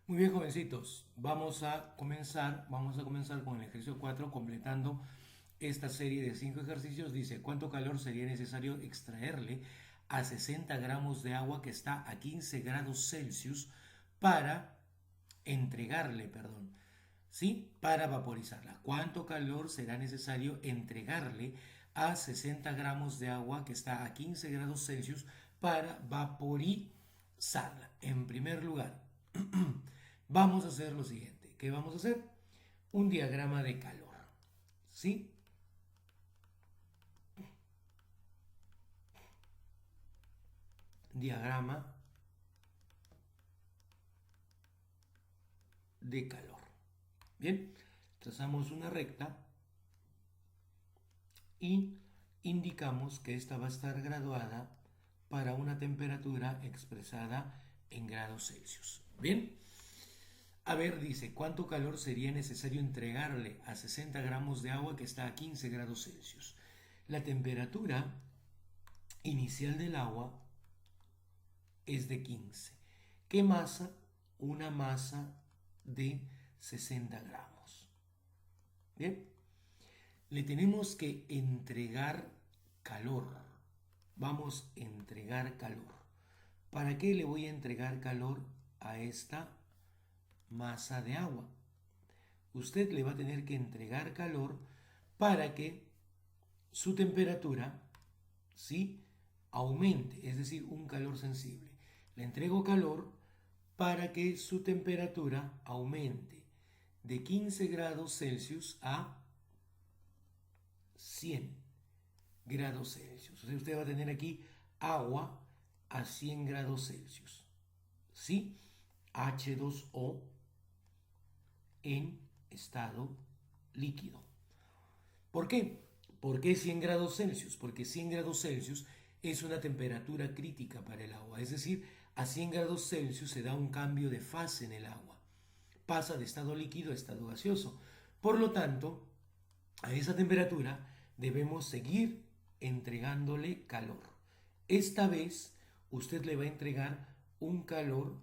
Muy bien, jovencitos. Vamos a comenzar con el ejercicio 4, completando esta serie de 5 ejercicios. Dice, ¿cuánto calor sería necesario extraerle a 60 gramos de agua que está a 15 grados Celsius para entregarle, perdón, ¿sí? Para vaporizarla. ¿Cuánto calor será necesario entregarle a 60 gramos de agua que está a 15 grados Celsius para vaporizarla? En primer lugar, vamos a hacer lo siguiente. ¿Qué vamos a hacer? Un diagrama de calor. ¿Sí? Diagrama de calor. Bien, trazamos una recta y indicamos que esta va a estar graduada para una temperatura expresada en grados Celsius. Bien, a ver, dice, ¿cuánto calor sería necesario entregarle a 60 gramos de agua que está a 15 grados Celsius? La temperatura inicial del agua es de 15. ¿Qué masa? Una masa de 60 gramos. Bien, le tenemos que entregar calor. Vamos a entregar calor. ¿Para qué le voy a entregar calor a esta masa de agua? Usted le va a tener que entregar calor para que su temperatura, ¿sí?, aumente, es decir, un calor sensible. Le entrego calor para que su temperatura aumente de 15 grados Celsius a 100 grados Celsius. O sea, usted va a tener aquí agua a 100 grados Celsius. ¿Sí? H2O en estado líquido. ¿Por qué? ¿Por qué 100 grados Celsius? Porque 100 grados Celsius es una temperatura crítica para el agua. Es decir, a 100 grados Celsius se da un cambio de fase en el agua. Pasa de estado líquido a estado gaseoso. Por lo tanto, a esa temperatura debemos seguir entregándole calor. Esta vez usted le va a entregar un calor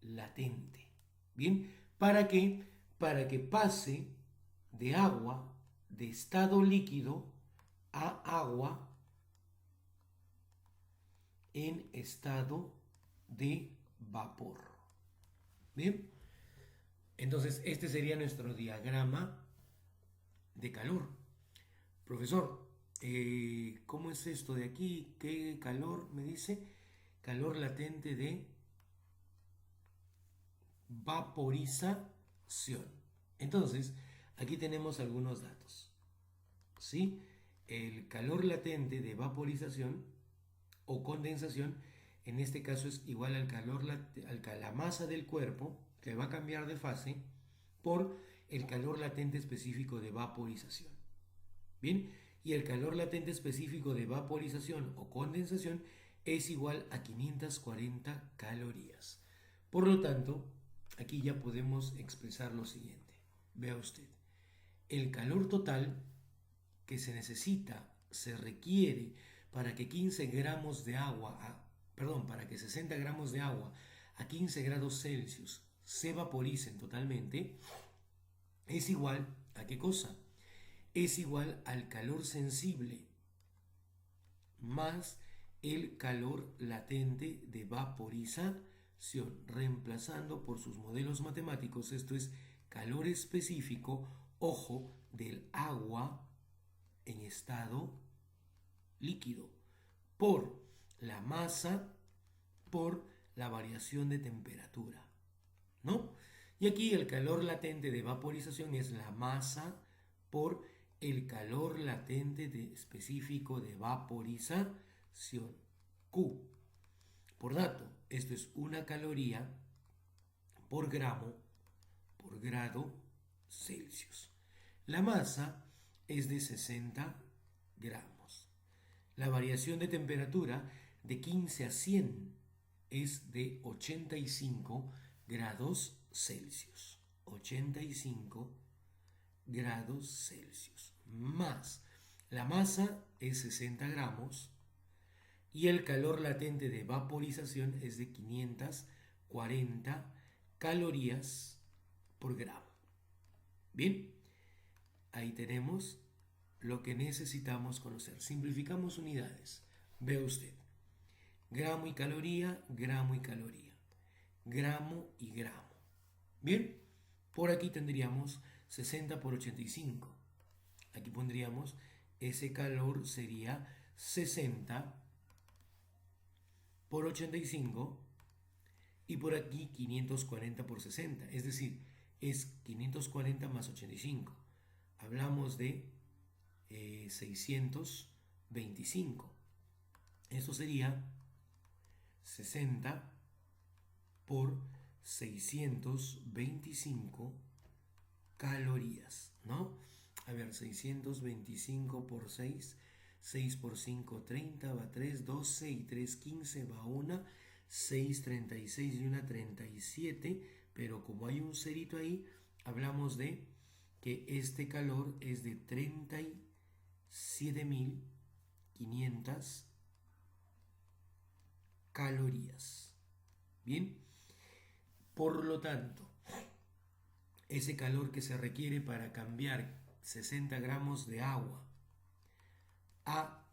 latente. ¿Bien? ¿Para qué? Para que pase de agua, de estado líquido, a agua en estado de vapor. ¿Bien? Entonces, este sería nuestro diagrama de calor. Profesor, ¿cómo es esto de aquí? ¿Qué calor me dice? Calor latente de vaporización. Entonces, aquí tenemos algunos datos. ¿Sí? El calor latente de vaporización o condensación, en este caso es igual al calor, a la masa del cuerpo, que va a cambiar de fase, por el calor latente específico de vaporización. Bien, y el calor latente específico de vaporización o condensación es igual a 540 calorías. Por lo tanto, aquí ya podemos expresar lo siguiente. Vea usted, el calor total que se necesita, se requiere para que 15 gramos de agua, para que 60 gramos de agua a 15 grados Celsius se vaporicen totalmente, es igual a ¿qué cosa? Es igual al calor sensible más el calor latente de vaporización, reemplazando por sus modelos matemáticos, esto es calor específico, ojo, del agua en estado líquido, por la masa, por la variación de temperatura, ¿no? Y aquí el calor latente de vaporización es la masa por el calor latente específico de vaporización, Q. Por dato, esto es una caloría por gramo por grado Celsius. La masa es de 60 gramos. La variación de temperatura de 15 a 100 es de 85 grados Celsius. 85 grados Celsius. Más la masa es 60 gramos y el calor latente de vaporización es de 540 40 calorías por gramo. Bien, ahí tenemos lo que necesitamos conocer. Simplificamos unidades. Ve usted. Gramo y caloría, gramo y caloría. Gramo y gramo. Bien, por aquí tendríamos 60 por 85. Aquí pondríamos, ese calor sería 60 por 85 y por aquí 540 por 60. Es decir, es 540 más 85. Hablamos de 625. Eso sería 60 por 625 calorías, ¿no? A ver, 625 por 6, 6 por 5, 30, va 3, 12 y 3, 15, va 1, 6, 36 y 1, 37, pero como hay un cerito ahí, hablamos de que este calor es de 37.500 calorías. Bien, por lo tanto, ese calor que se requiere para cambiar 60 gramos de agua a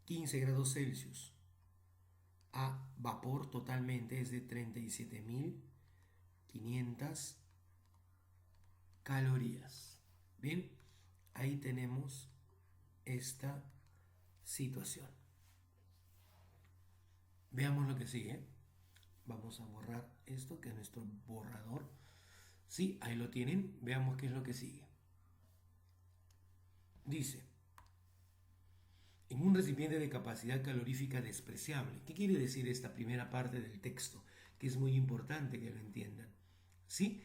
15 grados Celsius a vapor totalmente es de 37.500 calorías. Bien, ahí tenemos esta situación. Veamos lo que sigue. Vamos a borrar esto, que es nuestro borrador. Sí, ahí lo tienen. Veamos qué es lo que sigue. Dice, en un recipiente de capacidad calorífica despreciable. ¿Qué quiere decir esta primera parte del texto? Que es muy importante que lo entiendan. ¿Sí?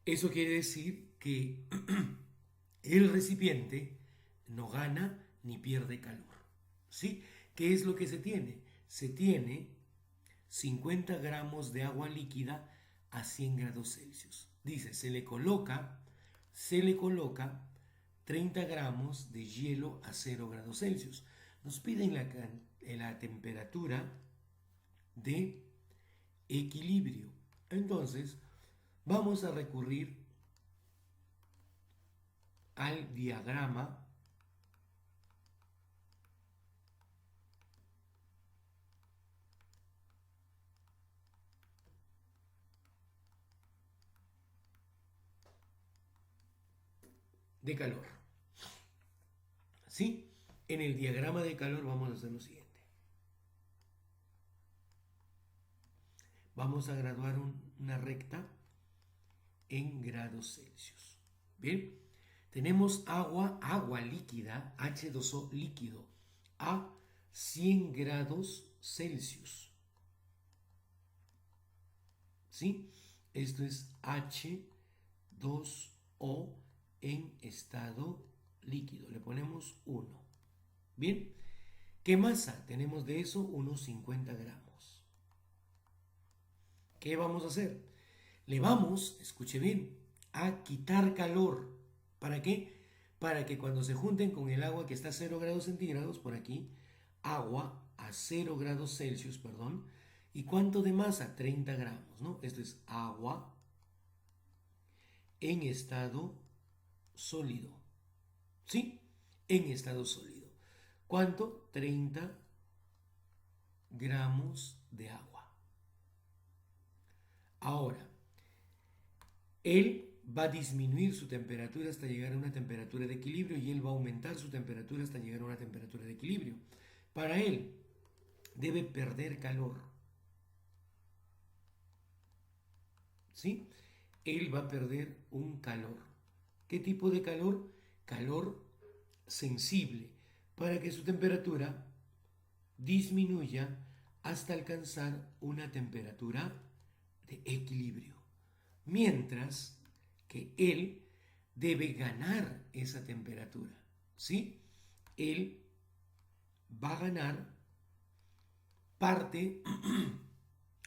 Eso quiere decir que el recipiente no gana ni pierde calor. ¿Sí? ¿Qué es lo que se tiene? Se tiene 50 gramos de agua líquida a 100 grados Celsius. Dice, se le coloca 30 gramos de hielo a 0 grados Celsius. Nos piden la temperatura de equilibrio. Entonces, vamos a recurrir al diagrama de calor. ¿Sí? En el diagrama de calor vamos a hacer lo siguiente. Vamos a graduar una recta en grados Celsius. Bien, tenemos agua líquida, H2O líquido, a 100 grados Celsius. ¿Sí? Esto es H2O en estado líquido. Le ponemos 1. Bien, ¿qué masa tenemos de eso? Unos 50 gramos. ¿Qué vamos a hacer? Le vamos, escuche bien, a quitar calor. ¿Para qué? Para que cuando se junten con el agua que está a 0 grados centígrados, por aquí, agua a 0 grados Celsius, perdón. ¿Y cuánto de masa? 30 gramos, ¿no? Esto es agua en estado sólido. ¿Sí? En estado sólido. ¿Cuánto? 30 gramos de agua. Ahora, él va a disminuir su temperatura hasta llegar a una temperatura de equilibrio y él va a aumentar su temperatura hasta llegar a una temperatura de equilibrio. Para él, debe perder calor. ¿Sí? Él va a perder un calor. ¿Qué tipo de calor? Calor sensible, para que su temperatura disminuya hasta alcanzar una temperatura de equilibrio. Mientras que él debe ganar esa temperatura, ¿sí? Él va a ganar parte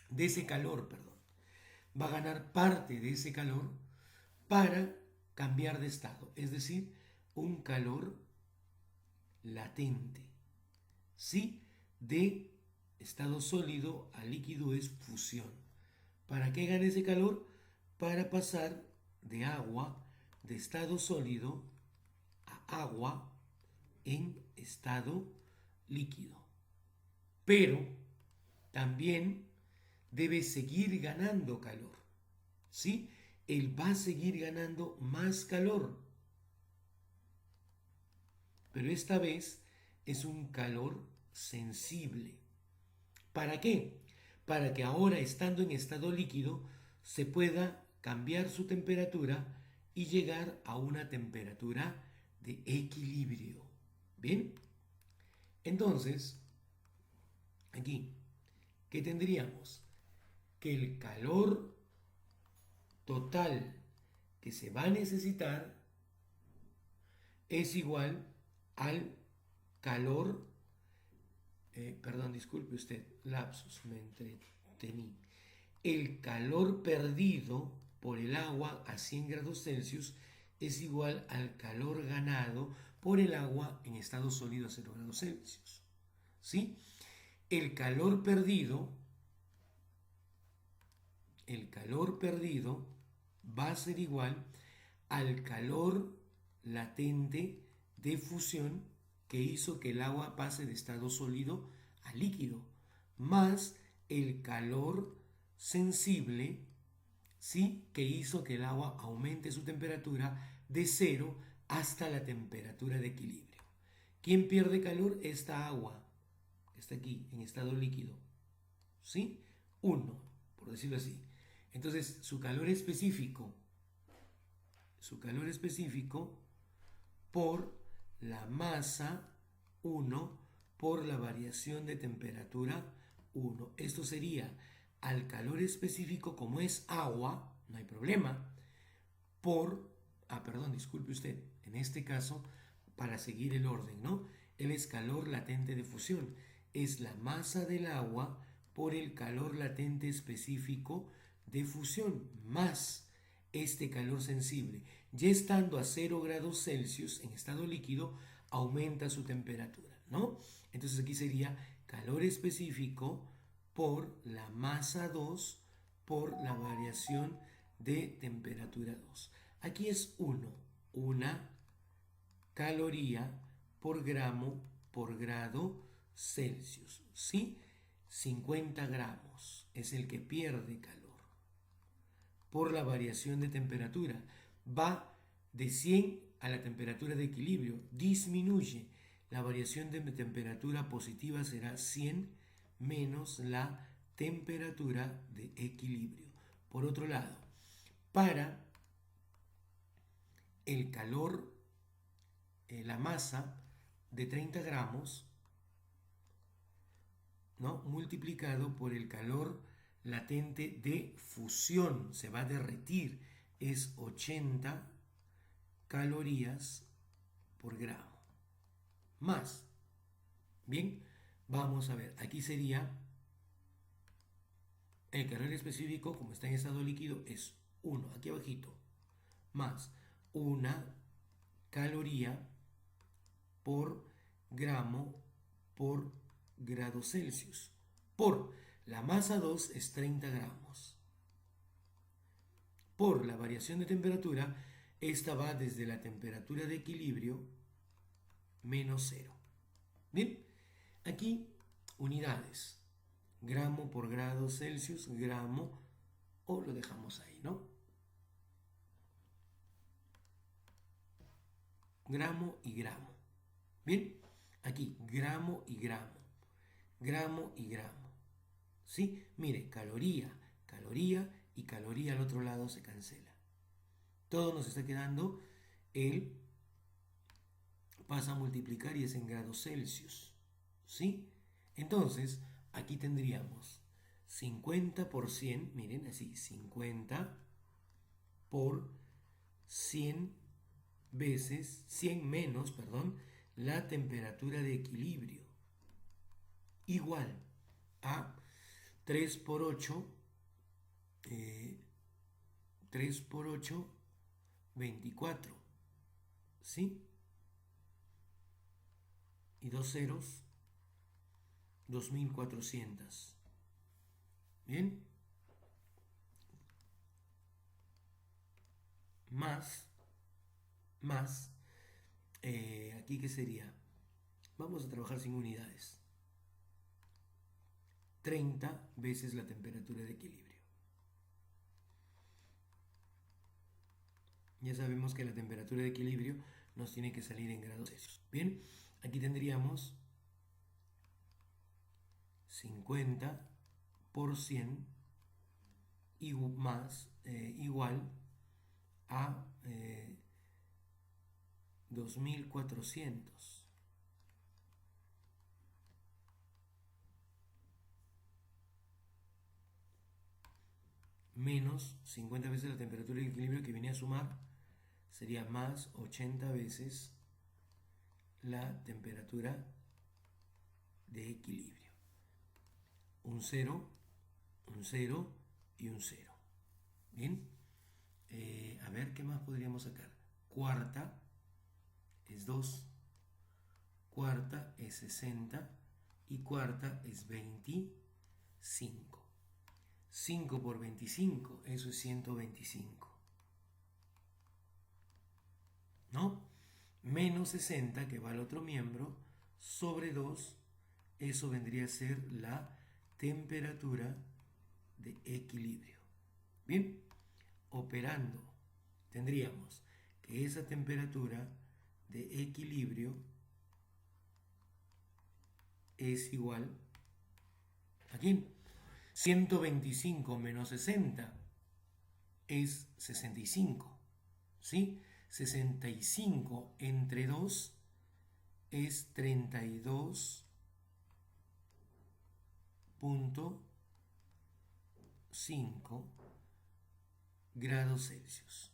de ese calor, perdón. Va a ganar parte de ese calor para cambiar de estado, es decir, un calor latente. ¿Sí? De estado sólido a líquido es fusión. ¿Para qué gana ese calor? Para pasar de agua, de estado sólido, a agua en estado líquido. Pero también debe seguir ganando calor, ¿sí? Él va a seguir ganando más calor, pero esta vez es un calor sensible. ¿Para qué? Para que ahora, estando en estado líquido, se pueda cambiar su temperatura y llegar a una temperatura de equilibrio. ¿Bien? Entonces, aquí, ¿qué tendríamos? Que el calor total que se va a necesitar es igual al calor, perdón, disculpe usted, lapsus, me entretení. El calor perdido por el agua a 100 grados Celsius es igual al calor ganado por el agua en estado sólido a 0 grados Celsius. ¿Sí? El calor perdido va a ser igual al calor latente de fusión que hizo que el agua pase de estado sólido a líquido, más el calor sensible, ¿sí?, que hizo que el agua aumente su temperatura de 0 hasta la temperatura de equilibrio. ¿Quién pierde calor? Esta agua que está aquí en estado líquido, ¿sí? 1, por decirlo así. Entonces, su calor específico por la masa 1 por la variación de temperatura 1. Esto sería al calor específico, como es agua, no hay problema, disculpe usted, en este caso, para seguir el orden, ¿no? Él es calor latente de fusión, es la masa del agua por el calor latente específico de fusión, más este calor sensible. Ya estando a 0 grados Celsius en estado líquido, aumenta su temperatura, ¿no? Entonces aquí sería calor específico por la masa 2 por la variación de temperatura 2. Aquí es 1, una caloría por gramo por grado Celsius, ¿sí? 50 gramos es el que pierde calor por la variación de temperatura. Va de 100 a la temperatura de equilibrio, disminuye. La variación de temperatura positiva será 100 menos la temperatura de equilibrio. Por otro lado, para el calor, la masa de 30 gramos, ¿no?, multiplicado por el calor latente de fusión, se va a derretir, es 80 calorías por gramo. Más. Bien, vamos a ver, aquí sería el calor específico, como está en estado líquido, es 1, aquí abajito, más una caloría por gramo por grado Celsius, por la masa 2 es 30 gramos. Por la variación de temperatura, esta va desde la temperatura de equilibrio menos 0. Bien, aquí unidades, gramo por grado Celsius, gramo, o lo dejamos ahí, ¿no? Gramo y gramo. Bien, aquí gramo y gramo, gramo y gramo. ¿Sí? Mire, caloría, caloría y caloría al otro lado se cancela. Todo nos está quedando, él pasa a multiplicar y es en grados Celsius. ¿Sí? Entonces, aquí tendríamos 50 por 100, miren así, 50 por 100 veces, 100 menos, perdón, la temperatura de equilibrio, igual a 3 por 8, 3 por 8, 24, ¿sí? Y dos ceros, 2400. Bien, más, aquí qué sería, vamos a trabajar sin unidades, 30 veces la temperatura de equilibrio. Ya sabemos que la temperatura de equilibrio nos tiene que salir en grados Celsius. Bien, aquí tendríamos 50 por 100 igual a 2400. Menos 50 veces la temperatura de equilibrio, que viene a sumar, sería más 80 veces la temperatura de equilibrio. Un 0 y un 0. Bien, a ver qué más podríamos sacar. Cuarta es 2, cuarta es 60 y cuarta es 25. 5 por 25, eso es 125. ¿No? Menos 60, que va al otro miembro, sobre 2, eso vendría a ser la temperatura de equilibrio. Bien, operando, tendríamos que esa temperatura de equilibrio es igual a ¿quién? 125 menos 60 es 65, ¿sí? 65 entre 2 es 32.5 grados Celsius.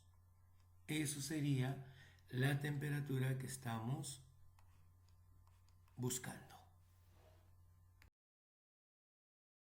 Eso sería la temperatura que estamos buscando.